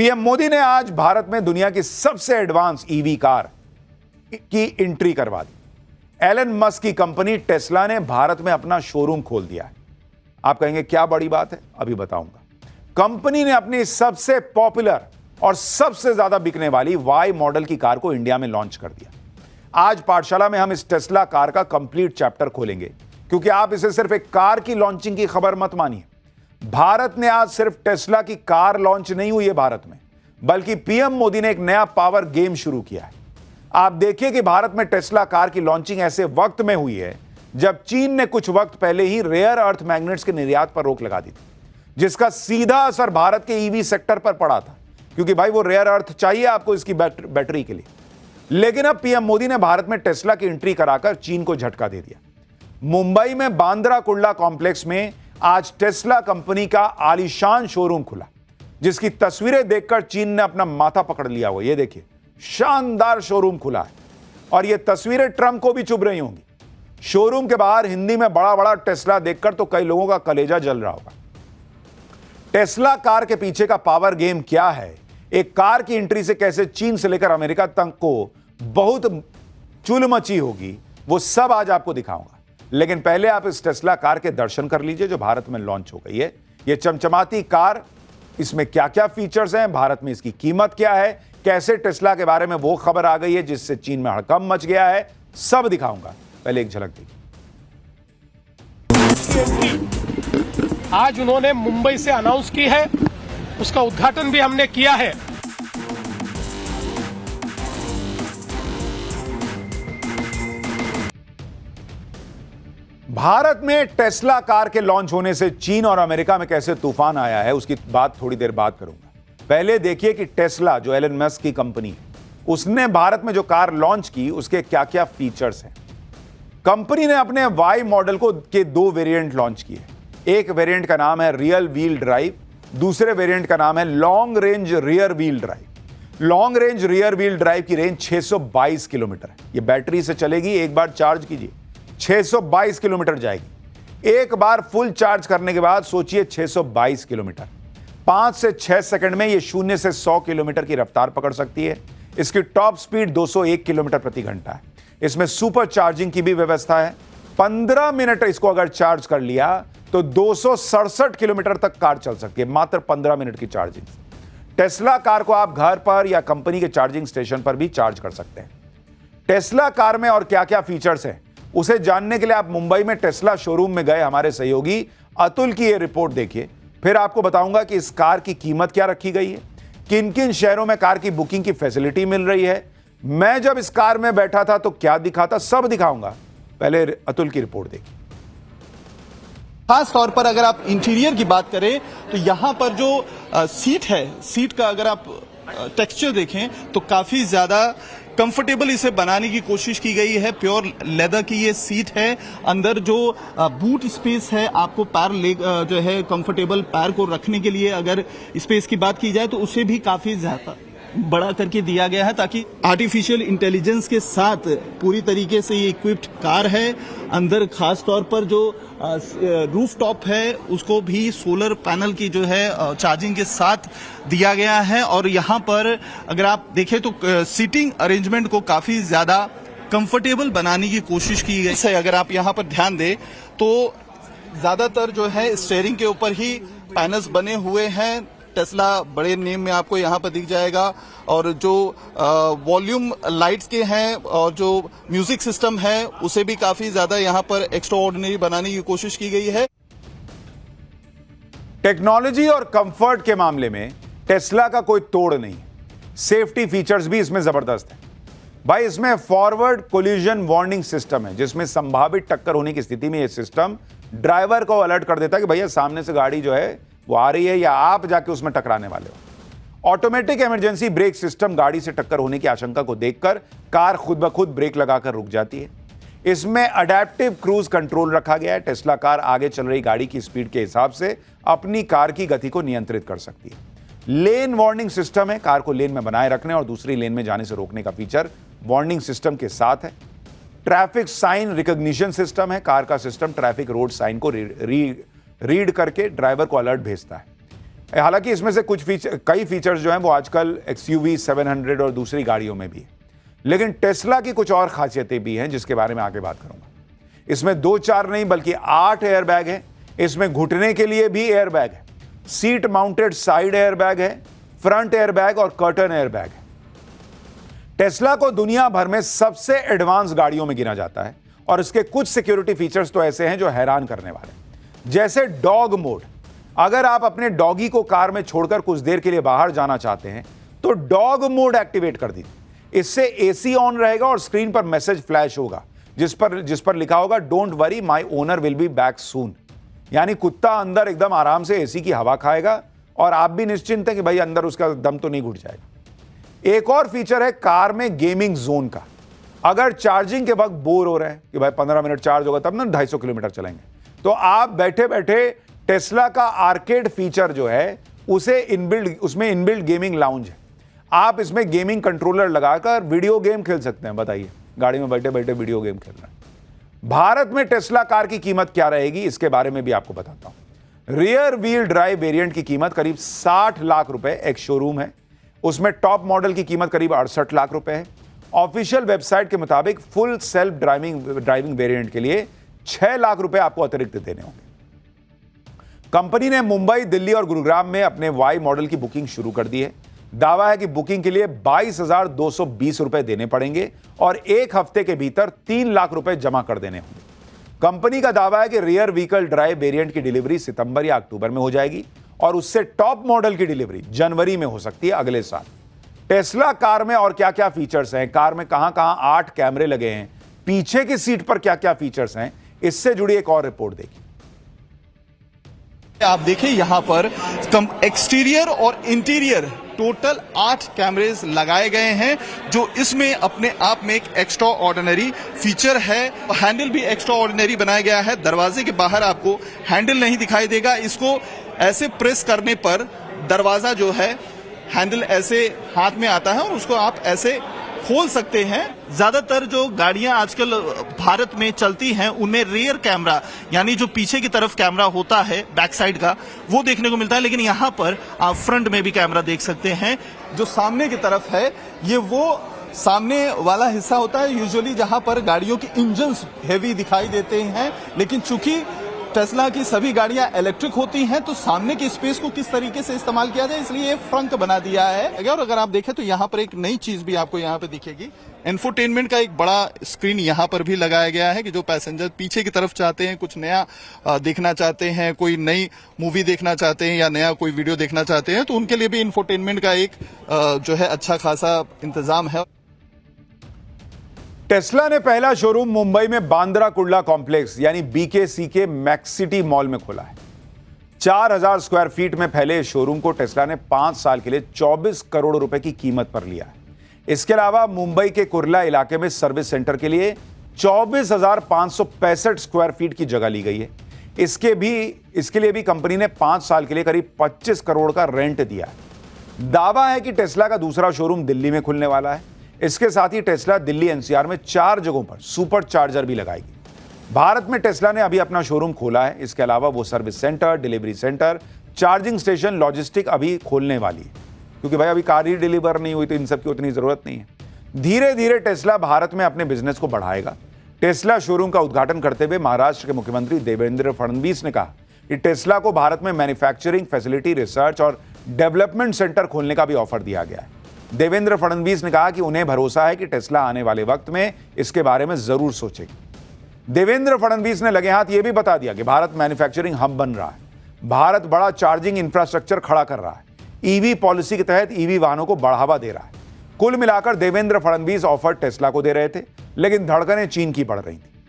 PM Modi ने आज भारत में दुनिया की सबसे एडवांस ईवी कार की एंट्री करवा दी। एलन मस्क की कंपनी टेस्ला ने भारत में अपना शोरूम खोल दिया है। आप कहेंगे क्या बड़ी बात है, अभी बताऊंगा। कंपनी ने अपनी सबसे पॉपुलर और सबसे ज्यादा बिकने वाली वाई मॉडल की कार को इंडिया में लॉन्च कर दिया। आज पाठशाला में हम इस टेस्ला कार का कंप्लीट चैप्टर खोलेंगे, क्योंकि आप इसे सिर्फ एक कार की लॉन्चिंग की खबर मत मानिए। भारत ने आज सिर्फ टेस्ला की कार लॉन्च नहीं हुई है भारत में, बल्कि पीएम मोदी ने एक नया पावर गेम शुरू किया है। आप देखिए कि भारत में टेस्ला कार की लॉन्चिंग ऐसे वक्त में हुई है जब चीन ने कुछ वक्त पहले ही रेयर अर्थ मैग्नेट्स के निर्यात पर रोक लगा दी थी, जिसका सीधा असर भारत के ईवी सेक्टर पर पड़ा था, क्योंकि भाई वो रेयर अर्थ चाहिए आपको इसकी बैटरी के लिए। लेकिन अब पीएम मोदी ने भारत में टेस्ला की एंट्री कराकर चीन को झटका दे दिया। मुंबई में बांद्रा कुर्ला कॉम्प्लेक्स में आज टेस्ला कंपनी का आलीशान शोरूम खुला, जिसकी तस्वीरें देखकर चीन ने अपना माथा पकड़ लिया हुआ। ये देखिए, शानदार शोरूम खुला है और ये तस्वीरें ट्रंप को भी चुभ रही होंगी। शोरूम के बाहर हिंदी में बड़ा बड़ा टेस्ला देखकर तो कई लोगों का कलेजा जल रहा होगा। टेस्ला कार के पीछे का पावर गेम क्या है, एक कार की एंट्री से कैसे चीन से लेकर अमेरिका तक को बहुत चुल मची होगी, वो सब आज आपको दिखाऊंगा। लेकिन पहले आप इस टेस्ला कार के दर्शन कर लीजिए जो भारत में लॉन्च हो गई है। ये चमचमाती कार, इसमें क्या क्या फीचर्स हैं, भारत में इसकी कीमत क्या है, कैसे टेस्ला के बारे में वो खबर आ गई है जिससे चीन में हड़कंप मच गया है, सब दिखाऊंगा। पहले एक झलक देखिए। आज उन्होंने मुंबई से अनाउंस की है, उसका उद्घाटन भी हमने किया है। भारत में टेस्ला कार के लॉन्च होने से चीन और अमेरिका में कैसे तूफान आया है, उसकी बात थोड़ी देर बाद करूंगा। पहले देखिए कि टेस्ला, जो एलन मस्क की कंपनी है, उसने भारत में जो कार लॉन्च की उसके क्या क्या फीचर्स हैं। कंपनी ने अपने वाई मॉडल के 2 वेरिएंट लॉन्च किए। एक वेरिएंट का नाम है रियल व्हील ड्राइव, दूसरे वेरिएंट का नाम है long range rear wheel drive. Long range rear wheel drive की रेंज 622 किलोमीटर है। ये बैटरी से चलेगी, एक बार चार्ज कीजिए 622 किलोमीटर जाएगी। एक बार फुल चार्ज करने के बाद सोचिए 622 किलोमीटर, 5 से 6 सेकंड में ये 0 से 100 किलोमीटर की रफ्तार पकड़ सकती है। इसकी टॉप स्पीड 201 किलोमीटर प्रति घंटा है। इसमें सुपर चार्जिंग की भी व्यवस्था है। 15 मिनट इसको अगर चार्ज कर लिया तो 267 किलोमीटर तक कार चल सकती है, मात्र 15 मिनट की चार्जिंग। टेस्ला कार को आप घर पर या कंपनी के चार्जिंग स्टेशन पर भी चार्ज कर सकते हैं। टेस्ला कार में और क्या क्या फीचर्स हैं, उसे जानने के लिए आप मुंबई में टेस्ला शोरूम में गए हमारे सहयोगी अतुल की यह रिपोर्ट देखिए। फिर आपको बताऊंगा कि इस कार की कीमत क्या रखी गई है, किन किन शहरों में कार की बुकिंग की फैसिलिटी मिल रही है, मैं जब इस कार में बैठा था तो क्या दिखा था, सब दिखाऊंगा। पहले अतुल की रिपोर्ट देखिए। खास तौर पर अगर आप इंटीरियर की बात करें तो यहां पर जो सीट है, सीट का अगर आप टेक्सचर देखें तो काफी ज्यादा कंफर्टेबल इसे बनाने की कोशिश की गई है। प्योर लेदर की ये सीट है। अंदर जो बूट स्पेस है, आपको पैर जो है कंफर्टेबल पैर को रखने के लिए अगर स्पेस की बात की जाए तो उसे भी काफी ज्यादा बड़ा करके दिया गया है, ताकि आर्टिफिशियल इंटेलिजेंस के साथ पूरी तरीके से ये इक्विप्ड कार है। अंदर खास तौर पर जो रूफ टॉप है उसको भी सोलर पैनल की जो है चार्जिंग के साथ दिया गया है। और यहाँ पर अगर आप देखें तो सीटिंग अरेंजमेंट को काफी ज्यादा कंफर्टेबल बनाने की कोशिश की गई है। अगर आप यहाँ पर ध्यान दें तो ज्यादातर जो है स्टीयरिंग के ऊपर ही पैनल्स बने हुए हैं। टेस्ला बड़े नेम में आपको यहाँ पर दिख जाएगा। और जो वॉल्यूम लाइट्स के हैं और जो म्यूजिक सिस्टम है उसे भी काफी ज्यादा यहाँ पर एक्स्ट्रा ऑर्डिनरी बनाने की कोशिश की गई है। टेक्नोलॉजी और कंफर्ट के मामले में टेस्ला का कोई तोड़ नहीं। सेफ्टी फीचर्स भी इसमें जबरदस्त है भाई। इसमें फॉरवर्ड कोलिजन वार्निंग सिस्टम है, जिसमें संभावित टक्कर होने की स्थिति में यह सिस्टम ड्राइवर को अलर्ट कर देता है कि भैया सामने से गाड़ी जो है वो आ रही है या आप जाके उसमें टकराने वाले हो। ऑटोमेटिक इमरजेंसी ब्रेक सिस्टम गाड़ी से टक्कर होने की आशंका को देखकर कार खुद ब खुद ब्रेक लगाकर रुक जाती है। इसमें अडैप्टिव क्रूज कंट्रोल रखा गया है। टेस्ला कार आगे चल रही गाड़ी की स्पीड के हिसाब से अपनी कार की गति को नियंत्रित कर सकती है। लेन वार्निंग सिस्टम है, कार को लेन में बनाए रखने और दूसरी लेन में जाने से रोकने का फीचर वार्निंग सिस्टम के साथ है। ट्रैफिक साइन रिकॉग्निशन सिस्टम है। कार का सिस्टम ट्रैफिक रोड साइन को रीड करके ड्राइवर को अलर्ट भेजता है। हालांकि इसमें से कई फीचर्स जो हैं वो आजकल XUV 700 और दूसरी गाड़ियों में भी है, लेकिन टेस्ला की कुछ और खासियतें भी हैं जिसके बारे में आगे बात करूंगा। इसमें 2-4 नहीं बल्कि 8 एयरबैग है। इसमें घुटने के लिए भी एयरबैग है, सीट माउंटेड साइड एयरबैग है, फ्रंट एयरबैग और कर्टन एयरबैग है। टेस्ला को दुनिया भर में सबसे एडवांस गाड़ियों में गिना जाता है और इसके कुछ सिक्योरिटी फीचर्स तो ऐसे हैं जो हैरान करने वाले हैं, जैसे डॉग मोड। अगर आप अपने डॉगी को कार में छोड़कर कुछ देर के लिए बाहर जाना चाहते हैं तो डॉग मोड एक्टिवेट कर दीजिए। इससे एसी ऑन रहेगा और स्क्रीन पर मैसेज फ्लैश होगा जिस पर लिखा होगा don't worry my owner will be back soon. यानी कुत्ता अंदर एकदम आराम से एसी की हवा खाएगा और आप भी निश्चिंत हैं कि भाई अंदर उसका दम तो नहीं घुट जाएगा। एक और फीचर है कार में गेमिंग जोन का। अगर चार्जिंग के वक्त बोर हो रहे हैं कि भाई 15 मिनट चार्ज होगा तब ना 250 किलोमीटर चलेंगे, तो आप बैठे बैठे टेस्ला का आर्केड फीचर जो है उसमें इनबिल्ट गेमिंग लाउंज है। आप इसमें गेमिंग कंट्रोलर लगाकर वीडियो गेम खेल सकते हैं। बताइए, गाड़ी में बैठे बैठे वीडियो गेम खेल रहे हैं। भारत में टेस्ला कार की कीमत क्या रहेगी इसके बारे में भी आपको बताता हूं। रियर व्हील ड्राइव वेरिएंट की कीमत करीब 60 लाख रुपए एक शोरूम है, उसमें टॉप मॉडल की कीमत करीब 68 लाख रुपए है। ऑफिशियल वेबसाइट के मुताबिक फुल सेल्फ ड्राइविंग वेरिएंट के लिए 6 लाख रुपए आपको अतिरिक्त देने होंगे। कंपनी ने मुंबई, दिल्ली और गुरुग्राम में अपने वाई मॉडल की बुकिंग शुरू कर दी है। दावा है कि बुकिंग के लिए 22,220 रुपए देने पड़ेंगे और एक हफ्ते के भीतर 3 लाख रुपए जमा कर देने होंगे। कंपनी का दावा है कि रियर व्हीकल ड्राइव वेरिएंट की डिलीवरी सितंबर या अक्टूबर में हो जाएगी और उससे टॉप मॉडल की डिलीवरी जनवरी में हो सकती है अगले साल। टेस्ला कार में और क्या क्या फीचर्स हैं, कार में कहां कहां 8 कैमरे लगे हैं, पीछे की सीट पर क्या क्या फीचर्स हैं, इससे जुड़ी एक और रिपोर्ट देखिए। आप देखिए यहाँ पर एक्सटीरियर और इंटीरियर टोटल 8 कैमरेज लगाए गए हैं, जो इसमें अपने आप में एक एक्स्ट्रा ऑर्डिनरी फीचर है। हैंडल भी एक्स्ट्रा ऑर्डिनरी बनाया गया है। दरवाजे के बाहर आपको हैंडल नहीं दिखाई देगा। इसको ऐसे प्रेस करने पर दरवाजा जो है हैंडल ऐसे हाथ में आता है और उसको आप ऐसे खोल सकते हैं। ज्यादातर जो गाड़ियां आजकल भारत में चलती हैं उनमें रियर कैमरा यानी जो पीछे की तरफ कैमरा होता है बैक साइड का वो देखने को मिलता है, लेकिन यहां पर आप फ्रंट में भी कैमरा देख सकते हैं। जो सामने की तरफ है ये वो सामने वाला हिस्सा होता है यूजुअली जहां पर गाड़ियों की इंजन्स हेवी दिखाई देते हैं, लेकिन चूंकि टेस्ला की सभी गाड़ियां इलेक्ट्रिक होती हैं तो सामने की स्पेस को किस तरीके से इस्तेमाल किया जाए इसलिए ये फ्रंट बना दिया है। और अगर आप देखें तो यहाँ पर एक नई चीज भी आपको यहाँ पे दिखेगी। इंफोटेनमेंट का एक बड़ा स्क्रीन यहाँ पर भी लगाया गया है कि जो पैसेंजर पीछे की तरफ चाहते हैं, कुछ नया देखना चाहते हैं, कोई नई मूवी देखना चाहते हैं या नया कोई वीडियो देखना चाहते हैं तो उनके लिए भी इंफोटेनमेंट का एक जो है अच्छा खासा इंतजाम है। टेस्ला ने पहला शोरूम मुंबई में बांद्रा कुर्ला कॉम्प्लेक्स यानी BKCK मैक्सिटी मॉल में खोला है। 4000 स्क्वायर फीट में फैले इस शोरूम को टेस्ला ने 5 साल के लिए 24 करोड़ रुपए की कीमत पर लिया है। इसके अलावा मुंबई के कुर्ला इलाके में सर्विस सेंटर के लिए 24,565 स्क्वायर फीट की जगह ली गई है। इसके लिए भी कंपनी ने 5 साल के लिए करीब 25 करोड़ का रेंट दिया है। दावा है कि टेस्ला का दूसरा शोरूम दिल्ली में खुलने वाला है। इसके साथ ही टेस्ला दिल्ली NCR में 4 जगहों पर सुपर चार्जर भी लगाएगी। भारत में टेस्ला ने अभी अपना शोरूम खोला है। इसके अलावा वो service centre, delivery centre, charging station, logistic अभी खोलने वाली है, क्योंकि भाई अभी कार ही डिलीवर नहीं हुई तो इन सब की उतनी जरूरत नहीं है। धीरे धीरे टेस्ला भारत में अपने बिजनेस को बढ़ाएगा। टेस्ला शोरूम का उद्घाटन करते हुए महाराष्ट्र के मुख्यमंत्री देवेंद्र फडणवीस ने कहा कि टेस्ला को भारत में मैन्युफैक्चरिंग फैसिलिटी, रिसर्च और डेवलपमेंट सेंटर खोलने का भी ऑफर दिया गया है। देवेंद्र फडणवीस ने कहा कि उन्हें भरोसा है कि टेस्ला आने वाले वक्त में इसके बारे में जरूर सोचेगी। देवेंद्र फडणवीस ने लगे हाथ यह भी बता दिया कि भारत मैन्युफैक्चरिंग हब बन रहा है। भारत बड़ा चार्जिंग इंफ्रास्ट्रक्चर खड़ा कर रहा है। ईवी पॉलिसी के तहत ईवी वाहनों को बढ़ावा दे रहा है। कुल मिलाकर देवेंद्र फडणवीस ऑफर टेस्ला को दे रहे थे, लेकिन धड़कनें चीन की बढ़ रही थी।